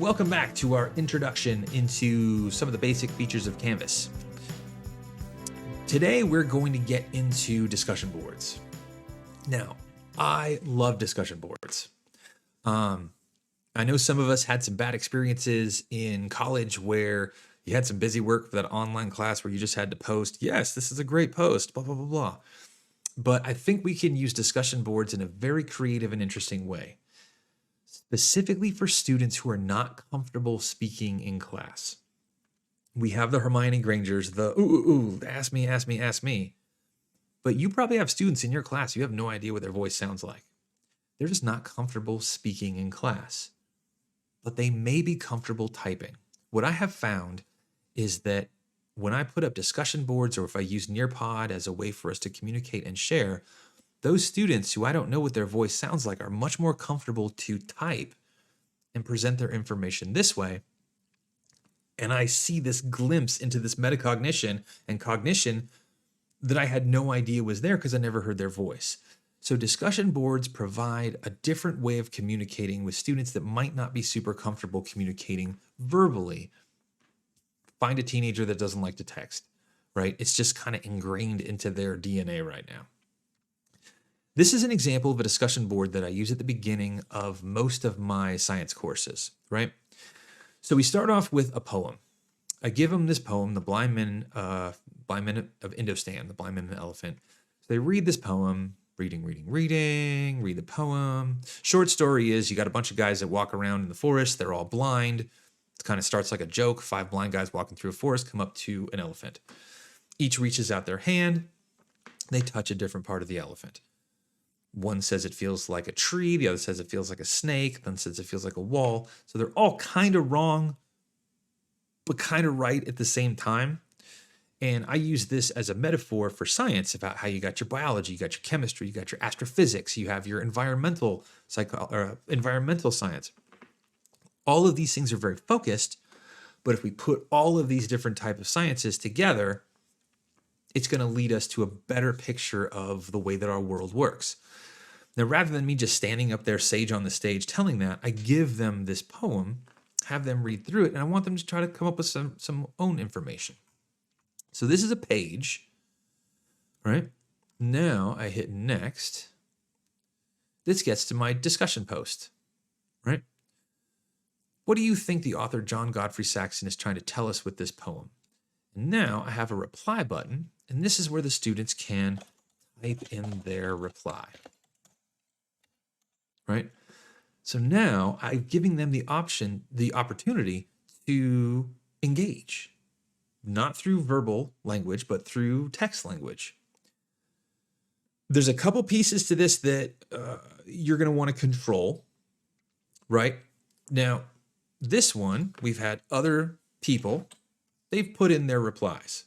Welcome back to our introduction into some of the basic features of Canvas. Today we're going to get into discussion boards. Now, I love discussion boards. I know some of us had some bad experiences in college where you had some busy work for that online class where you just had to post, yes, this is a great post, blah, blah, blah, blah. But I think we can use discussion boards in a very creative and interesting way, specifically for students who are not comfortable speaking in class. We have the Hermione Grangers, ask me. But you probably have students in your class, you have no idea what their voice sounds like. They're just not comfortable speaking in class, but they may be comfortable typing. What I have found is that when I put up discussion boards or if I use Nearpod as a way for us to communicate and share, those students who I don't know what their voice sounds like are much more comfortable to type and present their information this way. And I see this glimpse into this metacognition and cognition that I had no idea was there because I never heard their voice. So discussion boards provide a different way of communicating with students that might not be super comfortable communicating verbally. Find a teenager that doesn't like to text, right? It's just kind of ingrained into their DNA right now. This is an example of a discussion board that I use at the beginning of most of my science courses, right? So we start off with a poem. I give them this poem, The Blind Men of Indostan, The Blind Men and the Elephant. So they read this poem, read the poem. Short story is you got a bunch of guys that walk around in the forest. They're all blind. It kind of starts like a joke. 5 blind guys walking through a forest come up to an elephant. Each reaches out their hand. They touch a different part of the elephant. One says it feels like a tree. The other says it feels like a snake. Then says it feels like a wall. So they're all kind of wrong, but kind of right at the same time. And I use this as a metaphor for science about how you got your biology, you got your chemistry, you got your astrophysics, you have your environmental science. All of these things are very focused, but if we put all of these different types of sciences together, it's going to lead us to a better picture of the way that our world works. Now, rather than me just standing up there sage on the stage telling that, I give them this poem, have them read through it, and I want them to try to come up with some own information. So this is a page, right? Now I hit next. This gets to my discussion post, right? What do you think the author John Godfrey Saxon is trying to tell us with this poem? And now I have a reply button, and this is where the students can type in their reply, right? So now I'm giving them the opportunity to engage, not through verbal language, but through text language. There's a couple pieces to this that you're going to want to control, right? Now, this one, we've had other people, they've put in their replies.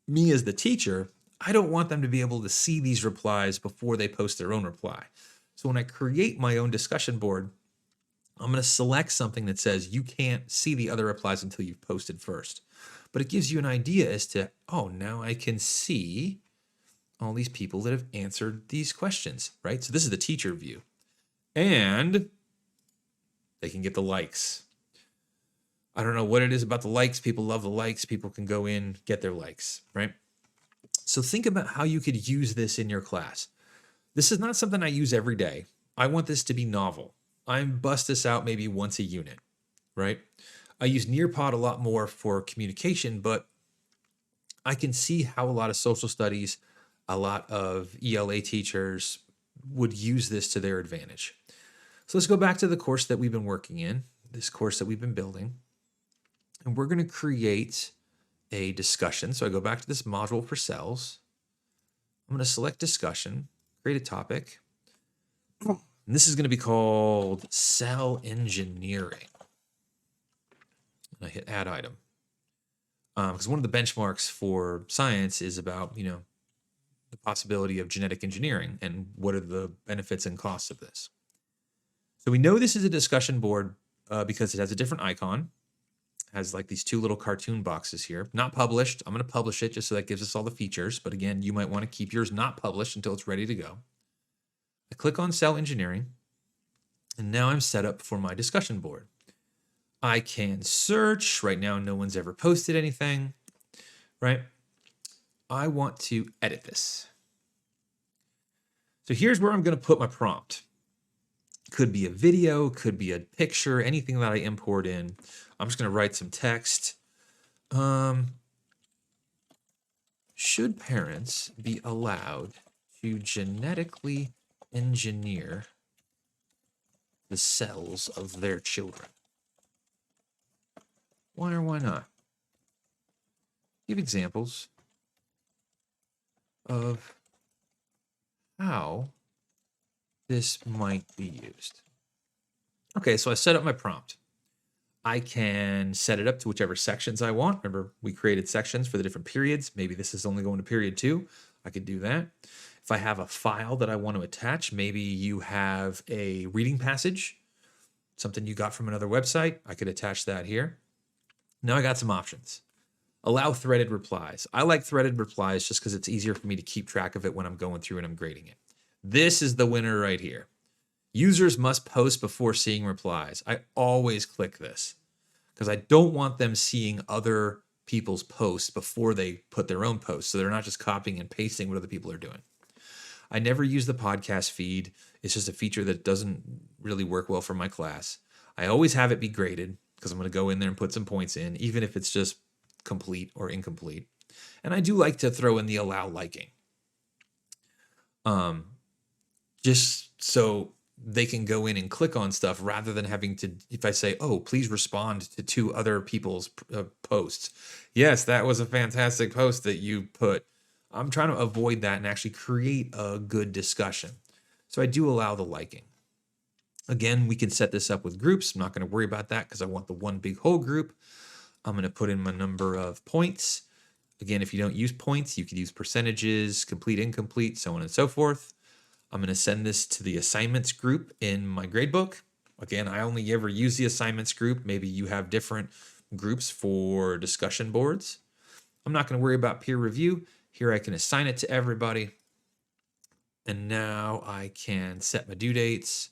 Me as the teacher, I don't want them to be able to see these replies before they post their own reply. So when I create my own discussion board, I'm going to select something that says you can't see the other replies until you've posted first. But it gives you an idea as to, oh, now I can see all these people that have answered these questions, right? So this is the teacher view. And they can get the likes. I don't know what it is about the likes. People love the likes. People can go in, get their likes, right? So think about how you could use this in your class. This is not something I use every day. I want this to be novel. I bust this out maybe once a unit, right? I use Nearpod a lot more for communication, but I can see how a lot of social studies, a lot of ELA teachers would use this to their advantage. So let's go back to the course that we've been working in, this course that we've been building, and we're going to create a discussion. So I go back to this module for cells. I'm going to select discussion, create a topic, and this is going to be called cell engineering. And I hit add item. Because one of the benchmarks for science is about, the possibility of genetic engineering and what are the benefits and costs of this. So we know this is a discussion board because it has a different icon. It has like these 2 little cartoon boxes here. Not published. I'm going to publish it just so that gives us all the features. But again, you might want to keep yours not published until it's ready to go. I click on cell engineering. And now I'm set up for my discussion board. I can search. Right now, no one's ever posted anything, right? I want to edit this. So here's where I'm going to put my prompt. Could be a video, could be a picture, anything that I import in. I'm just going to write some text. Should parents be allowed to genetically engineer the cells of their children? Why or why not? Give examples of how this might be used. Okay, so I set up my prompt. I can set it up to whichever sections I want. Remember, we created sections for the different periods. Maybe this is only going to period 2. I could do that. If I have a file that I want to attach, maybe you have a reading passage, something you got from another website, I could attach that here. Now I got some options. Allow threaded replies. I like threaded replies just because it's easier for me to keep track of it when I'm going through and I'm grading it. This is the winner right here. Users must post before seeing replies. I always click this because I don't want them seeing other people's posts before they put their own posts, so they're not just copying and pasting what other people are doing. I never use the podcast feed. It's just a feature that doesn't really work well for my class. I always have it be graded because I'm going to go in there and put some points in, even if it's just complete or incomplete. And I do like to throw in the allow liking. Just so they can go in and click on stuff rather than having to, if I say, oh, please respond to 2 other people's posts. Yes, that was a fantastic post that you put. I'm trying to avoid that and actually create a good discussion. So I do allow the liking. Again, we can set this up with groups. I'm not going to worry about that because I want the one big whole group. I'm going to put in my number of points. Again, if you don't use points, you could use percentages, complete, incomplete, so on and so forth. I'm going to send this to the assignments group in my gradebook. Again, I only ever use the assignments group. Maybe you have different groups for discussion boards. I'm not going to worry about peer review. Here I can assign it to everybody. And now I can set my due dates.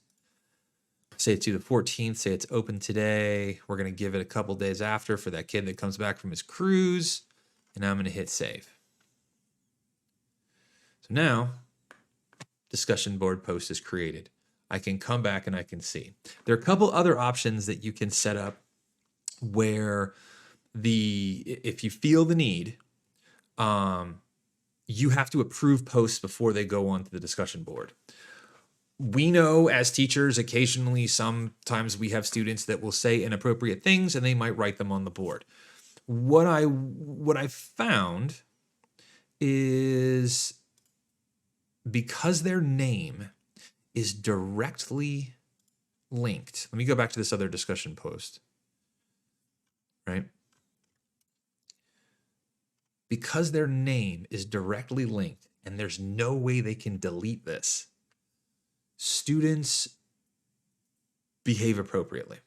Say it's due the 14th, say it's open today. We're going to give it a couple days after for that kid that comes back from his cruise. And I'm going to hit save. So now, discussion board post is created. I can come back and I can see. There are a couple other options that you can set up where if you feel the need, you have to approve posts before they go onto the discussion board. We know as teachers, occasionally, sometimes we have students that will say inappropriate things and they might write them on the board. What I found is because their name is directly linked. Let me go back to this other discussion post, right? Because their name is directly linked and there's no way they can delete this, students behave appropriately.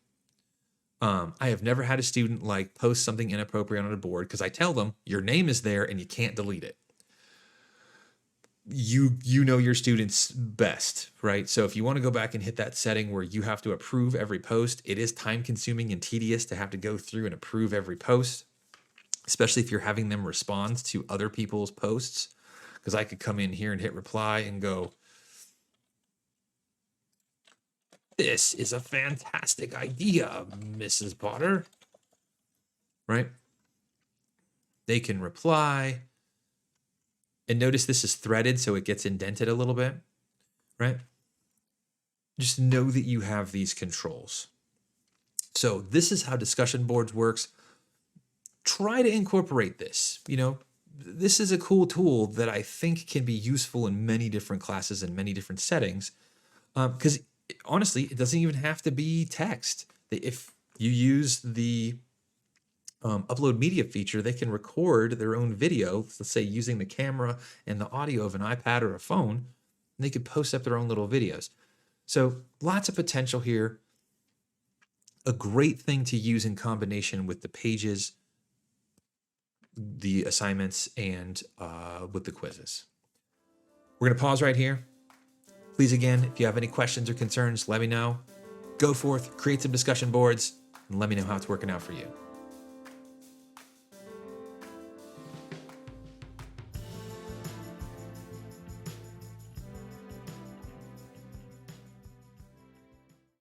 I have never had a student post something inappropriate on a board because I tell them your name is there and you can't delete it. You know your students best, right? So if you want to go back and hit that setting where you have to approve every post, it is time consuming and tedious to have to go through and approve every post, especially if you're having them respond to other people's posts. Because I could come in here and hit reply and go, this is a fantastic idea, Mrs. Potter, right? They can reply. And notice this is threaded, so it gets indented a little bit, right? Just know that you have these controls. So this is how discussion boards works. Try to incorporate this. This is a cool tool that I think can be useful in many different classes and many different settings. Because honestly, it doesn't even have to be text. If you use the upload media feature, they can record their own video, let's say using the camera and the audio of an iPad or a phone, and they could post up their own little videos. So lots of potential here. A great thing to use in combination with the pages, the assignments, and with the quizzes. We're going to pause right here. Please, again, if you have any questions or concerns, let me know. Go forth, create some discussion boards. and let me know how it's working out for you.